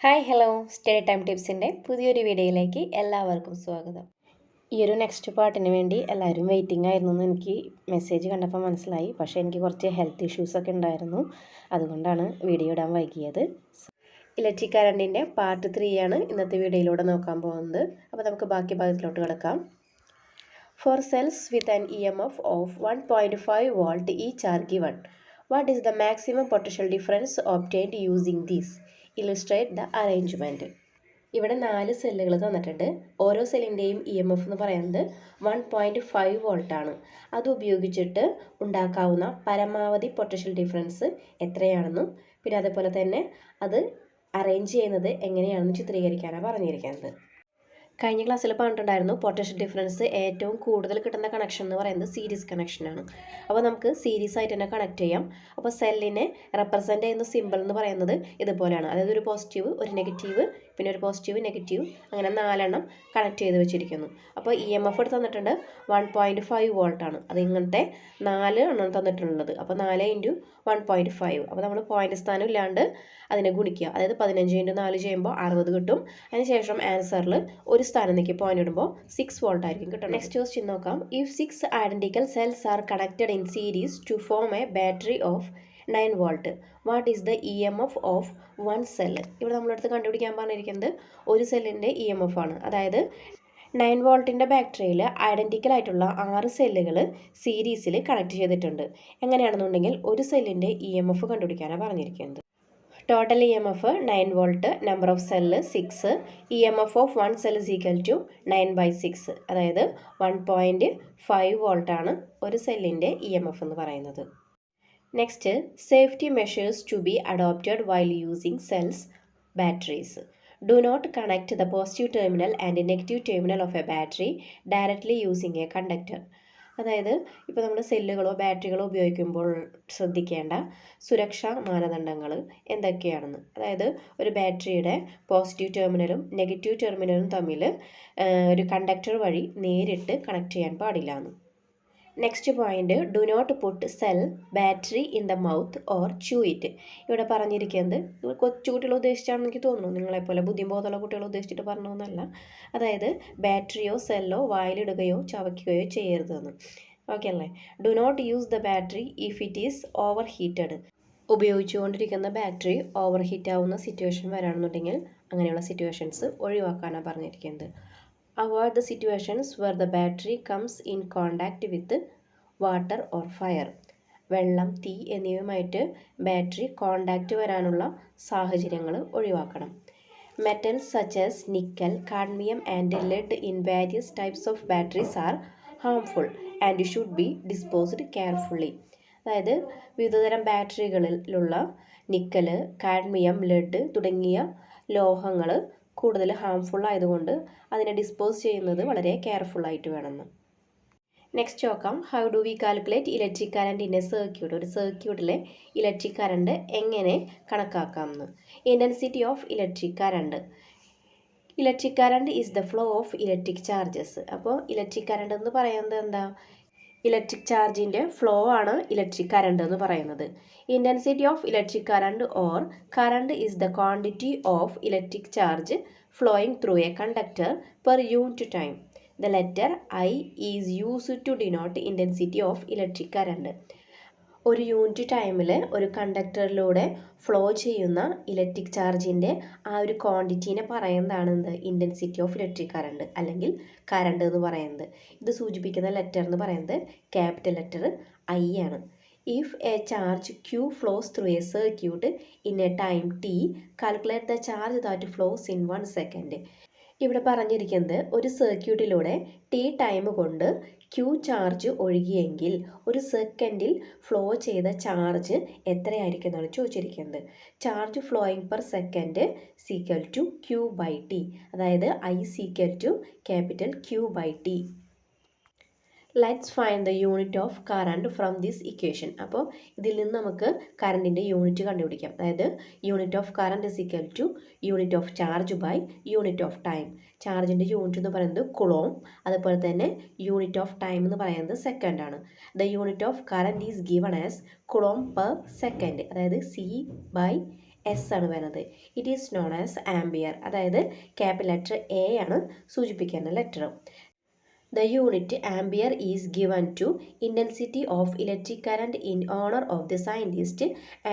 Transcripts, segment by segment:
Hi hello study time ടിപ്സിൻ്റെ പുതിയൊരു വീഡിയോയിലേക്ക് എല്ലാവർക്കും സ്വാഗതം. ഈ ഒരു നെക്സ്റ്റ് പാർട്ടിന് വേണ്ടി എല്ലാവരും വെയിറ്റിംഗ് ആയിരുന്നു എന്ന് എനിക്ക് മെസ്സേജ് കണ്ടപ്പോൾ മനസ്സിലായി. പക്ഷേ എനിക്ക് കുറച്ച് ഹെൽത്ത് ഇഷ്യൂസൊക്കെ ഉണ്ടായിരുന്നു, അതുകൊണ്ടാണ് വീഡിയോ ഇടാൻ വൈകിയത്. ഇലക്ട്രിക് കറണ്ടിൻ്റെ പാർട്ട് 3 ആണ് ഇന്നത്തെ വീഡിയോയിലൂടെ നോക്കാൻ പോകുന്നത്. അപ്പോൾ നമുക്ക് ബാക്കി ഭാഗത്തിലോട്ട് കിടക്കാം. For cells with an EMF of 1.5 volt each are given. What is the maximum potential difference obtained using this? Illustrate the arrangement. ഇവിടെ 4 സെല്ലുകൾ തന്നിട്ടുണ്ട്. ഓരോ സെല്ലിൻ്റെയും EMF എന്ന് പറയുന്നത് 1.5 വോൾട്ടാണ്. അത് ഉപയോഗിച്ചിട്ട് ഉണ്ടാക്കാവുന്ന പരമാവധി പൊട്ടൻഷ്യൽ ഡിഫറൻസ് എത്രയാണെന്നും പിന്നെ അതുപോലെ തന്നെ അത് അറേഞ്ച് ചെയ്യുന്നത് എങ്ങനെയാണെന്ന് ചിത്രീകരിക്കാനാണ് പറഞ്ഞിരിക്കുന്നത്. കഴിഞ്ഞ ക്ലാസ്സിൽ പറഞ്ഞിട്ടുണ്ടായിരുന്നു പൊട്ടൻഷ്യൽ ഡിഫറൻസ് ഏറ്റവും കൂടുതൽ കിട്ടുന്ന കണക്ഷൻ എന്ന് പറയുന്നത് സീരീസ് കണക്ഷനാണ്. അപ്പോൾ നമുക്ക് സീരീസ് ആയിട്ട് തന്നെ കണക്ട് ചെയ്യാം. അപ്പോൾ സെല്ലിനെ റെപ്രസെൻ്റ് ചെയ്യുന്ന സിമ്പിൾ എന്ന് പറയുന്നത് ഇതുപോലെയാണ്. അതായത് ഒരു പോസിറ്റീവ്, ഒരു നെഗറ്റീവ്, പിന്നെ ഒരു പോസിറ്റീവ്, നെഗറ്റീവ്, അങ്ങനെ 4 എണ്ണം കണക്ട് ചെയ്ത് വെച്ചിരിക്കുന്നു. അപ്പോൾ EMF എടുത്ത് തന്നിട്ടുണ്ട് 1.5 വോൾട്ടാണ്. അത് ഇങ്ങനത്തെ 4 എണ്ണം തന്നിട്ടുള്ളത്. അപ്പോൾ 4 × 1.5. അപ്പോൾ നമ്മൾ പോയിൻ്റ് സ്ഥാനം ഇല്ലാണ്ട് അതിനെ ഗുണിക്കുക. അതായത് 15 × 4 ചെയ്യുമ്പോൾ 60 കിട്ടും. അതിനുശേഷം ആൻസറിൽ ഒരു സ്ഥാനത്തേക്ക് പോയിന്റ് ഇടുമ്പോൾ 6 വോൾട്ട് ആയിരിക്കും കിട്ടും. നെക്സ്റ്റ് ക്വസ്റ്റ്യൻ നോക്കാം. If 6 identical cells are connected in series to form a battery of 9 volt, what is the EMF of 1 cell? ഇവിടെ നമ്മളടുത്ത് കണ്ടുപിടിക്കാൻ പറഞ്ഞിരിക്കുന്നത് ഒരു സെല്ലിൻ്റെ EMF ആണ്. അതായത് 9 വോൾട്ടിൻ്റെ ബാറ്ററിയിൽ ഐഡൻറ്റിക്കൽ ആയിട്ടുള്ള 6 സെല്ലുകൾ സീരീസിൽ കണക്ട് ചെയ്തിട്ടുണ്ട്. എങ്ങനെയാണെന്നുണ്ടെങ്കിൽ ഒരു സെല്ലിൻ്റെ EMF കണ്ടുപിടിക്കാനാണ് പറഞ്ഞിരിക്കുന്നത്. Total EMF 9 volt, number of cell 6, EMF of 1 cell is equal to 9/6, അതായത് 1.5 വോൾട്ടാണ് ഒരു സെല്ലിൻ്റെ EMF എന്ന് പറയുന്നത്. Next, safety measures to be adopted while using cells batteries. Do not connect the positive terminal and negative terminal of a battery directly using a conductor. അതായത് ഇപ്പോൾ നമ്മൾ സെല്ലുകളോ ബാറ്ററികളോ ഉപയോഗിക്കുമ്പോൾ ശ്രദ്ധിക്കേണ്ട സുരക്ഷാ മാനദണ്ഡങ്ങൾ എന്തൊക്കെയാണെന്ന്. അതായത് ഒരു ബാറ്ററിയുടെ പോസിറ്റീവ് ടെർമിനലും നെഗറ്റീവ് ടെർമിനലും തമ്മിൽ ഒരു കണ്ടക്ടർ വഴി നേരിട്ട് കണക്ട് ചെയ്യാൻ പാടില്ല എന്ന്. Next point, do not put cell battery in the mouth or chew it. ഇവിടെ പറഞ്ഞിരിക്കുന്നത് കൊച്ചു കുട്ടികളെ ഉദ്ദേശിച്ചാണെന്ന് എനിക്ക് തോന്നുന്നു. നിങ്ങളെപ്പോലെ ബുദ്ധിബോധമുള്ള കുട്ടികളെ ഉദ്ദേശിച്ചിട്ട് പറഞ്ഞതെന്നല്ല. അതായത് ബാറ്ററിയോ സെല്ലോ വായിലിടുകയോ ചവയ്ക്കുകയോ ചെയ്യരുതെന്ന്. ഓക്കെ അല്ലേ? Do not use the battery if it is overheated. ഉപയോഗിച്ചുകൊണ്ടിരിക്കുന്ന ബാറ്ററി ഓവർ ഹീറ്റ് ആവുന്ന സിറ്റുവേഷൻ വരാണെന്നുണ്ടെങ്കിൽ അങ്ങനെയുള്ള സിറ്റുവേഷൻസ് ഒഴിവാക്കാനാണ് പറഞ്ഞിരിക്കുന്നത്. Avoid the situations where the battery comes in contact with water or fire. വെള്ളം, തീ എന്നിവയുമായിട്ട് ബാറ്ററി കോണ്ടാക്റ്റ് വരാനുള്ള സാഹചര്യങ്ങൾ ഒഴിവാക്കണം. Metals such as nickel, cadmium and lead in various types of batteries are harmful and should be disposed carefully. അതായത് വിവിധതരം ബാറ്ററികളിലുള്ള നിക്കല്, cadmium, lead തുടങ്ങിയ ലോഹങ്ങൾ കൂടുതൽ ഹാംഫുൾ ആയതുകൊണ്ട് അതിനെ ഡിസ്പോസ് ചെയ്യുന്നത് വളരെ കെയർഫുള്ളായിട്ട് വേണമെന്ന്. നെക്സ്റ്റ് നോക്കാം. How do we calculate electric current in a circuit. ഒരു സർക്യൂട്ടിലെ ഇലക്ട്രിക് കറണ്ട് എങ്ങനെ കണക്കാക്കാമെന്ന്. Intensity of electric current. Electric current is the flow of electric charges. അപ്പോൾ ഇലക്ട്രിക് കറണ്ട് എന്ന് പറയുന്നത് എന്താ? ഇലക്ട്രിക് ചാർജിൻ്റെ ഫ്ലോ ആണ് ഇലക്ട്രിക് കറണ്ട് എന്ന് പറയുന്നത്. Intensity of electric current or current is the quantity of electric charge flowing through a conductor per unit time. The letter I is used to denote intensity of electric current. ഒരു unit ടൈമിൽ ഒരു കണ്ടക്ടറിലൂടെ flow ചെയ്യുന്ന electric ചാർജിൻ്റെ ആ ഒരു ക്വാണ്ടിറ്റീനെ പറയുന്നതാണ് എന്ത്? Intensity of electric current അല്ലെങ്കിൽ current എന്ന് പറയുന്നത്. ഇത് സൂചിപ്പിക്കുന്ന ലെറ്റർ എന്ന് പറയുന്നത് ക്യാപിറ്റൽ ലെറ്റർ I ആണ്. If a charge Q flows through a circuit in a time t, calculate the charge that flows in 1 second. ഇവിടെ പറഞ്ഞിരിക്കുന്നത് ഒരു സർക്യൂട്ടിലൂടെ ടി ടൈം കൊണ്ട് Q ചാർജ് ഒഴുകിയെങ്കിൽ ഒരു സെക്കൻഡിൽ ഫ്ലോ ചെയ്ത ചാർജ് എത്രയായിരിക്കും എന്നാണ് ചോദിച്ചിരിക്കുന്നത്. Charge flowing per second is equal to Q/T, അതായത് I is equal to capital Q/T. Let's find the unit of current from this equation. അപ്പോൾ ഇതിൽ നിന്ന് നമുക്ക് കറണ്ടിൻ്റെ യൂണിറ്റ് കണ്ടുപിടിക്കാം. അതായത് unit of current is equal to unit of charge by unit of time. ചാർജിൻ്റെ unit എന്ന് പറയുന്നത് കുളോം, അതുപോലെ തന്നെ യൂണിറ്റ് ഓഫ് ടൈം എന്ന് പറയുന്നത് സെക്കൻഡ് ആണ്. The unit of current is given as coulomb per second, അതായത് C/s എസ് ആണ് വരുന്നത്. It is known as ampere. അതായത് ക്യാപിറ്റൽ ലെറ്റർ എ ആണ് സൂചിപ്പിക്കുന്ന letter. The unit ampere is given to intensity of electric current in honor of the scientist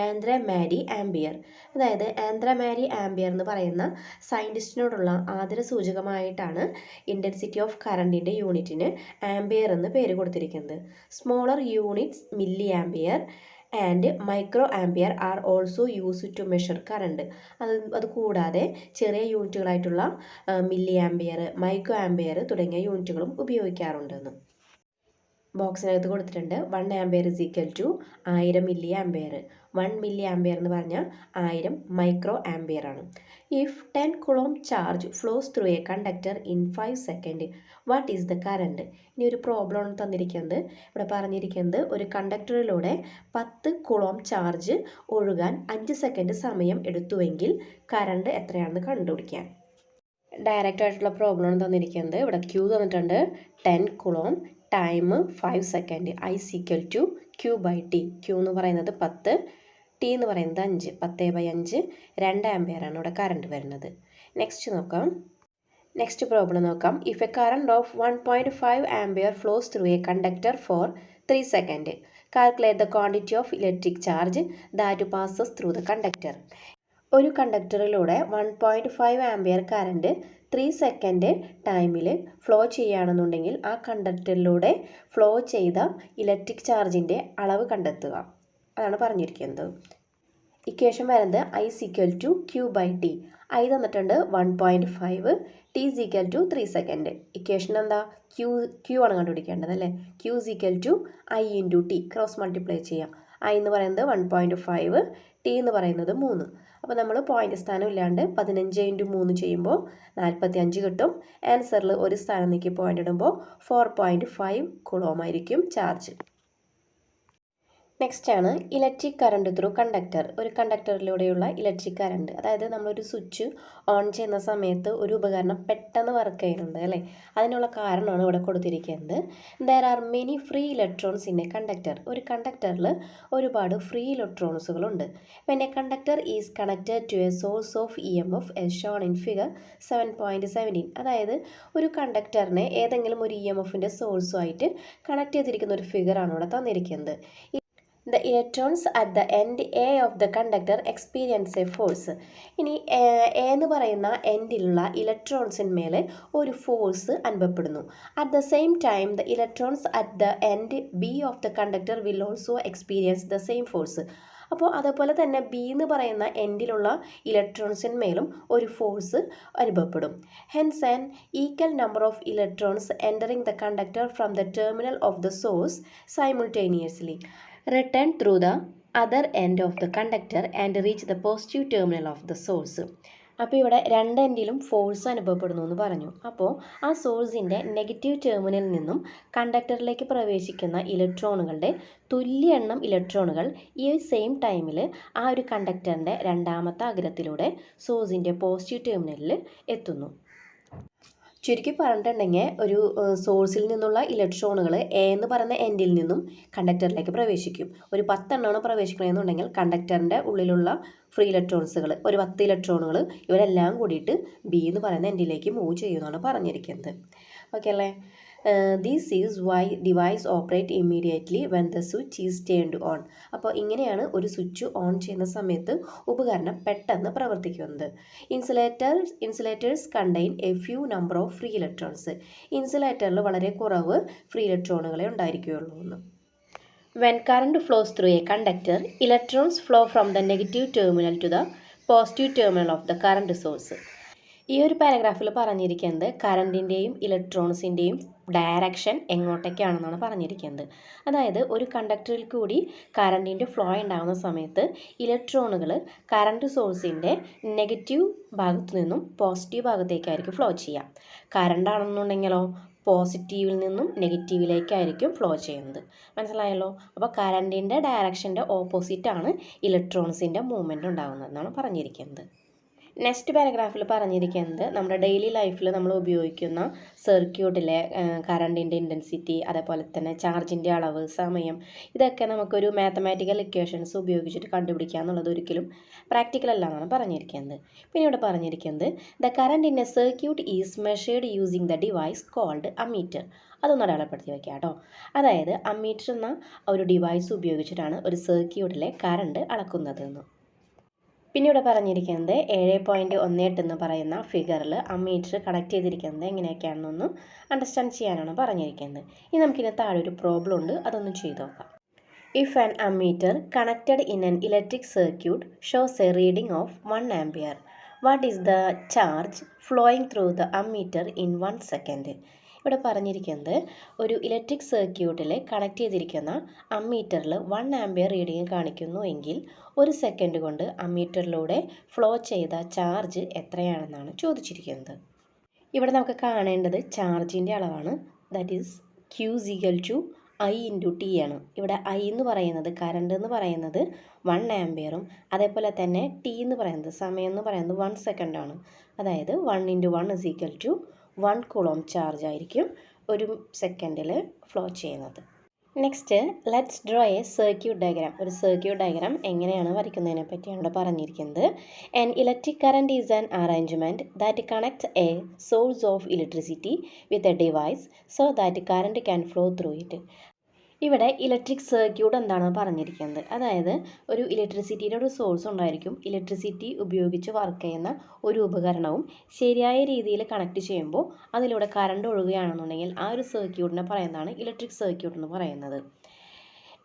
Andre Marie Ampere. അതായത് Andre Marie Ampere എന്ന് പറയുന്ന സയൻറ്റിസ്റ്റിനോടുള്ള ആദരസൂചകമായിട്ടാണ് intensity of കറണ്ടിൻ്റെ യൂണിറ്റിന് ampere എന്ന് പേര് കൊടുത്തിരിക്കുന്നത്. Smaller units milliampere and microampere are also use to measure current. അത് കൂടാതെ ചെറിയ യൂണിറ്റുകളായിട്ടുള്ള മില്ലി ആംബിയർ, മൈക്രോ ആംബിയർ തുടങ്ങിയ യൂണിറ്റുകളും ഉപയോഗിക്കാറുണ്ടെന്ന് ബോക്സിനകത്ത് കൊടുത്തിട്ടുണ്ട്. 1 ampere is equal to 1000 milliampere. 1 milliampere എന്ന് പറഞ്ഞാൽ 1000 മൈക്രോ ആംബിയർ ആണ്. If 10 coulomb charge flows through a conductor in 5 second what is the current? ഇനി ഒരു പ്രോബ്ലം ആണ് തന്നിരിക്കുന്നത്. ഇവിടെ പറഞ്ഞിരിക്കുന്നത് ഒരു കണ്ടക്ടറിലൂടെ 10 കുളോം ചാർജ് ഒഴുകാൻ 5 സെക്കൻഡ് സമയം എടുത്തുവെങ്കിൽ കറണ്ട് എത്രയാണെന്ന് കണ്ടുപിടിക്കാൻ. ഡയറക്റ്റ് ആയിട്ടുള്ള പ്രോബ്ലം ആണ് തന്നിരിക്കുന്നത്. ഇവിടെ ക്യൂ തന്നിട്ടുണ്ട്. 10 coulomb time 5 second. I equal to Q by T. Q എന്ന് പറയുന്നത് 10, ടി എന്ന് പറയുന്നത് 5. 10/5 2 ആംബിയർ ആണ് ഇവിടെ കറണ്ട് വരുന്നത്. നെക്സ്റ്റ് നോക്കാം. നെക്സ്റ്റ് പ്രോബ്ലം നോക്കാം. If a current of 1.5 ampere flows through a conductor for 3 second calculate the quantity of electric charge that passes through the conductor. ഒരു കണ്ടക്ടറിലൂടെ 1.5 ആംബിയർ കറണ്ട് 3 സെക്കൻഡ് ടൈമിൽ ഫ്ലോ ചെയ്യുകയാണെന്നുണ്ടെങ്കിൽ ആ കണ്ടക്ടറിലൂടെ ഫ്ലോ ചെയ്ത electric ചാർജിൻ്റെ അളവ് കണ്ടെത്തുക. അതാണ് പറഞ്ഞിരിക്കുന്നത്. ഇക്വേഷൻ വരുന്നത് I equal to Q by T. I തന്നിട്ടുണ്ട് 1.5, T equal to 3 second. Equation എന്താ? ക്യൂ ആണ് കണ്ടുപിടിക്കേണ്ടത് അല്ലേ? Q equal to I into T. Cross multiply ചെയ്യാം. ഐ എന്ന് പറയുന്നത് 1.5, ടി എന്ന് പറയുന്നത് 3. അപ്പോൾ നമ്മൾ പോയിൻ്റ് സ്ഥാനം ഇല്ലാണ്ട് 15 × 3 ചെയ്യുമ്പോൾ 45 കിട്ടും. ആൻസറിൽ ഒരു സ്ഥാനം നീക്കി പോയിൻ്റ് ഇടുമ്പോൾ 4.5 കുളോം ആയിരിക്കും ചാർജ്. നെക്സ്റ്റ് ആണ് ഇലക്ട്രിക് കറണ്ട് ത്രൂ കണ്ടക്ടർ. ഒരു കണ്ടക്ടറിലൂടെയുള്ള ഇലക്ട്രിക് കറണ്ട്. അതായത് നമ്മളൊരു സ്വിച്ച് ഓൺ ചെയ്യുന്ന സമയത്ത് ഒരു ഉപകരണം പെട്ടെന്ന് വർക്ക് ചെയ്യുന്നുണ്ട് അല്ലേ? അതിനുള്ള കാരണമാണ് ഇവിടെ കൊടുത്തിരിക്കുന്നത്. There are many free electrons in a conductor. ഒരു കണ്ടക്ടറിൽ ഒരുപാട് ഫ്രീ ഇലക്ട്രോൺസുകളുണ്ട്. When a conductor is connected to a source of EMF as shown in figure 7.17. അതായത് ഒരു കണ്ടക്ടറിനെ ഏതെങ്കിലും ഒരു EMFൻ്റെ സോഴ്സുമായിട്ട് കണക്ട് ചെയ്തിരിക്കുന്ന ഒരു ഫിഗറാണ് ഇവിടെ തന്നിരിക്കുന്നത്. The electrons at the end A of the conductor experience a force. ഇനി എ എന്ന് പറയുന്ന എൻഡിലുള്ള ഇലക്ട്രോൺസിന്മേൽ ഒരു ഫോഴ്സ് അനുഭവപ്പെടുന്നു. At the same time the electrons at the end B of the conductor will also experience the same force. അപ്പോൾ അതുപോലെ തന്നെ B എന്ന് പറയുന്ന എൻഡിലുള്ള ഇലക്ട്രോൺസിന്മേലും ഒരു ഫോഴ്സ് അനുഭവപ്പെടും. Hence an equal number of electrons entering the conductor from the terminal of the source simultaneously return through the other end of the conductor and reach the positive terminal of the source. അപ്പോൾ ഇവിടെ രണ്ട് എൻഡിലും force അനുഭവപ്പെടുന്നു എന്ന് പറഞ്ഞു. അപ്പോൾ ആ സോഴ്സിൻ്റെ negative ടെർമിനലിൽ നിന്നും കണ്ടക്ടറിലേക്ക് പ്രവേശിക്കുന്ന ഇലക്ട്രോണുകളുടെ തുല്യ എണ്ണം ഇലക്ട്രോണുകൾ ഈ സെയിം ടൈമിൽ ആ ഒരു കണ്ടക്ടറിൻ്റെ രണ്ടാമത്തെ അഗ്രത്തിലൂടെ സോഴ്സിൻ്റെ പോസിറ്റീവ് ടെർമിനലിൽ എത്തുന്നു. ചുരുക്കി പറഞ്ഞിട്ടുണ്ടെങ്കിൽ ഒരു സോഴ്സിൽ നിന്നുള്ള ഇലക്ട്രോണുകൾ എ എന്ന് പറയുന്ന എൻഡിൽ നിന്നും കണ്ടക്ടറിലേക്ക് പ്രവേശിക്കും. ഒരു 10 എണ്ണമാണ് പ്രവേശിക്കണമെന്നുണ്ടെങ്കിൽ കണ്ടക്ടറിൻ്റെ ഉള്ളിലുള്ള ഫ്രീ ഇലക്ട്രോൺസുകൾ ഒരു 10 ഇലക്ട്രോണുകൾ ഇവരെല്ലാം കൂടിയിട്ട് ബി എന്ന് പറയുന്ന എൻഡിലേക്ക് മൂവ് ചെയ്യുമെന്നാണ് പറഞ്ഞിരിക്കുന്നത്. ഓക്കെ അല്ലേ? This is why device operate immediately when the switch is turned on. അപ്പോൾ ഇങ്ങനെയാണ് ഒരു സ്വിച്ച് ഓൺ ചെയ്യുന്ന സമയത്ത് ഉപകരണം പെട്ടെന്ന് പ്രവർത്തിക്കുന്നത്. Insulators contain a few number of free electrons. ഇൻസുലേറ്ററിൽ വളരെ കുറവ് ഫ്രീ ഇലക്ട്രോണുകളെ ഉണ്ടായിരിക്കുകയുള്ളൂ എന്ന്. When current flows through a conductor, electrons flow from the negative terminal to the positive terminal of the current source. ഈ ഒരു പാരഗ്രാഫിൽ പറഞ്ഞിരിക്കുന്നത് കറണ്ടിൻ്റെയും ഇലക്ട്രോൺസിൻ്റെയും ഡയറക്ഷൻ എങ്ങോട്ടേക്കാണെന്നാണ് പറഞ്ഞിരിക്കുന്നത്. അതായത് ഒരു കണ്ടക്ടറിൽ കൂടി കറണ്ടിൻ്റെ ഫ്ലോ ഉണ്ടാകുന്ന സമയത്ത് ഇലക്ട്രോണുകൾ കറണ്ട് സോഴ്സിൻ്റെ നെഗറ്റീവ് ഭാഗത്തു നിന്നും പോസിറ്റീവ് ഭാഗത്തേക്കായിരിക്കും ഫ്ലോ ചെയ്യുക. കറണ്ട് ആണെന്നുണ്ടെങ്കിലോ പോസിറ്റീവിൽ നിന്നും നെഗറ്റീവിലേക്കായിരിക്കും ഫ്ലോ ചെയ്യുന്നത്. മനസ്സിലായല്ലോ? അപ്പോൾ കറണ്ടിൻ്റെ ഡയറക്ഷൻ്റെ ഓപ്പോസിറ്റാണ് ഇലക്ട്രോൺസിൻ്റെ മൂവ്മെൻറ്റ് ഉണ്ടാകുന്നതെന്നാണ് പറഞ്ഞിരിക്കുന്നത്. നെക്സ്റ്റ് പാരഗ്രാഫിൽ പറഞ്ഞിരിക്കുന്നത് നമ്മുടെ ഡെയിലി ലൈഫിൽ നമ്മൾ ഉപയോഗിക്കുന്ന സർക്യൂട്ടിലെ കറണ്ടിൻ്റെ ഇൻറ്റൻസിറ്റി, അതേപോലെ തന്നെ ചാർജിൻ്റെ അളവ്, സമയം, ഇതൊക്കെ നമുക്കൊരു മാത്തമാറ്റിക്കൽ ഇക്വേഷൻസ് ഉപയോഗിച്ചിട്ട് കണ്ടുപിടിക്കുക എന്നുള്ളത് ഒരിക്കലും പ്രാക്ടിക്കൽ അല്ല എന്നാണ് പറഞ്ഞിരിക്കുന്നത്. പിന്നെ ഇവിടെ പറഞ്ഞിരിക്കുന്നത് the current in a circuit is measured using the device called ammeter. അതൊന്ന് അടയാളപ്പെടുത്തി വയ്ക്കുക കേട്ടോ. അതായത് അമ്മീറ്റർ എന്ന ഒരു ഡിവൈസ് ഉപയോഗിച്ചിട്ടാണ് ഒരു സർക്യൂട്ടിലെ കറണ്ട് അളക്കുന്നത് എന്ന്. പിന്നെ ഇവിടെ പറഞ്ഞിരിക്കുന്നത് 7.18 എന്ന് പറയുന്ന ഫിഗറിൽ അമ്മീറ്റർ കണക്ട് ചെയ്തിരിക്കുന്നത് എങ്ങനെയൊക്കെയാണെന്നൊന്ന് അണ്ടർസ്റ്റാൻഡ് ചെയ്യാനാണ് പറഞ്ഞിരിക്കുന്നത്. ഇനി നമുക്കിനി താഴെ ഒരു പ്രോബ്ലം ഉണ്ട്, അതൊന്ന് ചെയ്ത് നോക്കാം. If an ammeter connected in an electric circuit shows A reading of 1 ampere, what is the charge flowing through the ammeter in 1 second? ഇവിടെ പറഞ്ഞിരിക്കുന്നത് ഒരു ഇലക്ട്രിക് സർക്യൂട്ടിൽ കണക്ട് ചെയ്തിരിക്കുന്ന അമ്മീറ്ററിൽ 1 ആംപിയർ റീഡിങ് കാണിക്കുന്നു എങ്കിൽ 1 സെക്കൻഡ് കൊണ്ട് അമ്മീറ്ററിലൂടെ ഫ്ലോ ചെയ്ത ചാർജ് എത്രയാണെന്നാണ് ചോദിച്ചിരിക്കുന്നത്. ഇവിടെ നമുക്ക് കാണേണ്ടത് ചാർജിൻ്റെ അളവാണ്. That is Q I × T ആണ്. ഇവിടെ I എന്ന് പറയുന്നത് കറണ്ട് എന്ന് പറയുന്നത് 1 ആംപിയറും അതേപോലെ തന്നെ T എന്ന് പറയുന്നത് സമയം എന്ന് പറയുന്നത് 1 സെക്കൻഡാണ്. അതായത് 1 × 1 = 1 കൂളോം ചാർജ് ആയിരിക്കും 1 സെക്കൻഡിൽ ഫ്ലോ ചെയ്യുന്നത്. Next let's draw a circuit diagram. ഒരു സർക്യൂട്ട് ഡയഗ്രാം എങ്ങനെയാണ് വരയ്ക്കുന്നതിനെ പറ്റിയാണ് ഇവിടെ പറഞ്ഞിരിക്കുന്നത്. An electric current is an arrangement that connects A source of electricity with a device so that current can flow through it. ഇവിടെ electric circuit എന്താണ് പറഞ്ഞിരിക്കുന്നത്. അതായത് ഒരു ഇലക്ട്രിസിറ്റിയുടെ ഒരു സോഴ്സ് ഉണ്ടായിരിക്കും. ഇലക്ട്രിസിറ്റി ഉപയോഗിച്ച് വർക്ക് ചെയ്യുന്ന ഒരു ഉപകരണവും ശരിയായ രീതിയിൽ കണക്ട് ചെയ്യുമ്പോൾ അതിലൂടെ കറണ്ട് ഒഴുകുകയാണെന്നുണ്ടെങ്കിൽ ആ ഒരു സർക്യൂട്ടിനെ പറയുന്നതാണ് ഇലക്ട്രിക് സർക്യൂട്ട് എന്ന് പറയുന്നത്.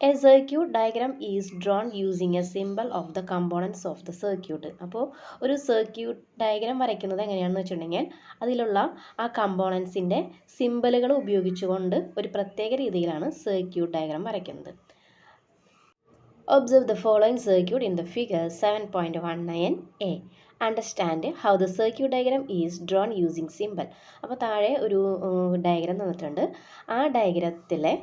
A circuit diagram is drawn using A simple of the components of the circuit. അപ്പോൾ ഒരു സർക്യൂട്ട് ഡയഗ്രാം വരയ്ക്കുന്നത് എങ്ങനെയാണെന്ന് വെച്ചിട്ടുണ്ടെങ്കിൽ അതിലുള്ള ആ കമ്പോണൻസിൻ്റെ സിമ്പിളുകൾ ഉപയോഗിച്ചുകൊണ്ട് ഒരു പ്രത്യേക രീതിയിലാണ് സർക്യൂട്ട് ഡയഗ്രാം വരയ്ക്കുന്നത്. Observe the following circuit in the figure 7.19a. Understand how the circuit diagram is drawn using simple. അപ്പോൾ താഴെ ഒരു ഡയഗ്രാം തന്നിട്ടുണ്ട്. ആ ഡയഗ്രത്തിലെ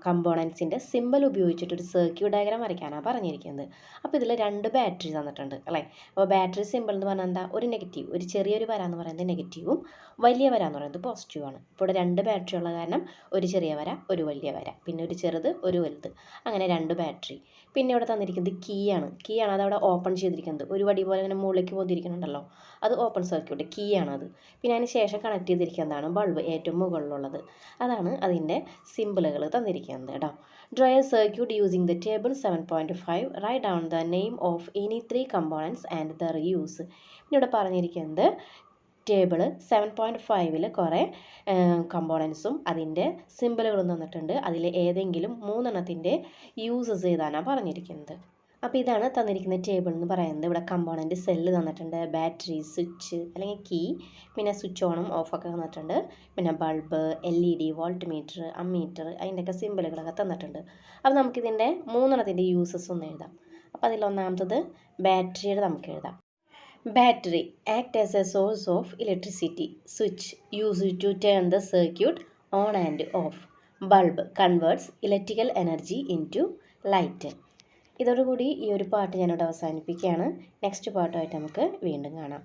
കമ്പോണൻസിൻ്റെ സിമ്പിൾ ഉപയോഗിച്ചിട്ട് ഒരു സർക്യൂട്ട് ഡയഗ്രാം വരയ്ക്കാനാണ് പറഞ്ഞിരിക്കുന്നത്. അപ്പോൾ ഇതിൽ 2 ബാറ്ററി തന്നിട്ടുണ്ട് അല്ലേ. അപ്പോൾ ബാറ്ററി സിമ്പിൾ എന്ന് പറഞ്ഞാൽ എന്താ, ഒരു നെഗറ്റീവ്, ഒരു ചെറിയൊരു വര എന്ന് പറയുന്നത് നെഗറ്റീവും വലിയ വര എന്ന് പറയുന്നത് പോസിറ്റീവാണ്. ഇപ്പോൾ ഇവിടെ 2 ബാറ്ററി ഉള്ള കാരണം ഒരു ചെറിയ വര, ഒരു വലിയ വര, പിന്നെ ഒരു ചെറുത്, ഒരു വലുത്, അങ്ങനെ 2 ബാറ്ററി. പിന്നെ ഇവിടെ തന്നിരിക്കുന്നത് കീ ആണ്. അതവിടെ ഓപ്പൺ ചെയ്തിരിക്കുന്നത്. ഒരു വടി പോലെ ഇങ്ങനെ മുകളിലേക്ക് പോന്നിരിക്കുന്നുണ്ടല്ലോ, അത് ഓപ്പൺ സർക്യൂട്ട് കീ ആണത്. പിന്നെ അതിന് ശേഷം കണക്ട് ചെയ്തിരിക്കുന്നതാണ് ബൾബ്, ഏറ്റവും മുകളിലുള്ളത്. അതാണ് അതിൻ്റെ സിമ്പിളുകൾ തന്നിരിക്കുന്നത് കേട്ടോ. Draw a circuit using the table 7.5. Write down the name of any 3 components and the use. പിന്നെ ഇവിടെ പറഞ്ഞിരിക്കുന്നത് ടേബിൾ 7.5ൽ കുറേ കമ്പോണൻസും അതിൻ്റെ സിമ്പിളുകളും തന്നിട്ടുണ്ട്. അതിൽ ഏതെങ്കിലും 3 എണ്ണത്തിൻ്റെ യൂസസ് എഴുതാനാണ് പറഞ്ഞിരിക്കുന്നത്. അപ്പോൾ ഇതാണ് തന്നിരിക്കുന്ന ടേബിൾ എന്ന് പറയുന്നത്. ഇവിടെ കമ്പോണൻറ്റ് സെല്ല് തന്നിട്ടുണ്ട്, ബാറ്ററി, സ്വിച്ച് അല്ലെങ്കിൽ കീ, പിന്നെ സ്വിച്ച് ഓണും ഓഫൊക്കെ തന്നിട്ടുണ്ട്, പിന്നെ bulb, LED, volt meter, ammeter, അതിൻ്റെയൊക്കെ സിമ്പിളുകളൊക്കെ തന്നിട്ടുണ്ട്. അപ്പോൾ നമുക്കിതിൻ്റെ 3 എണ്ണത്തിൻ്റെ യൂസസ് ഒന്ന് എഴുതാം. അപ്പോൾ അതിലൊന്നാമത്തത് ബാറ്ററിയുടെ നമുക്ക് എഴുതാം. Battery act as a source of electricity. Switch used to turn the circuit on and off. Bulb converts electrical energy into light. ഇതോടുകൂടി ഈ ഒരു പാട്ട് ഞാനിവിടെ അവസാനിപ്പിക്കുകയാണ്. നെക്സ്റ്റ് പാട്ടുമായിട്ട് നമുക്ക് വീണ്ടും കാണാം.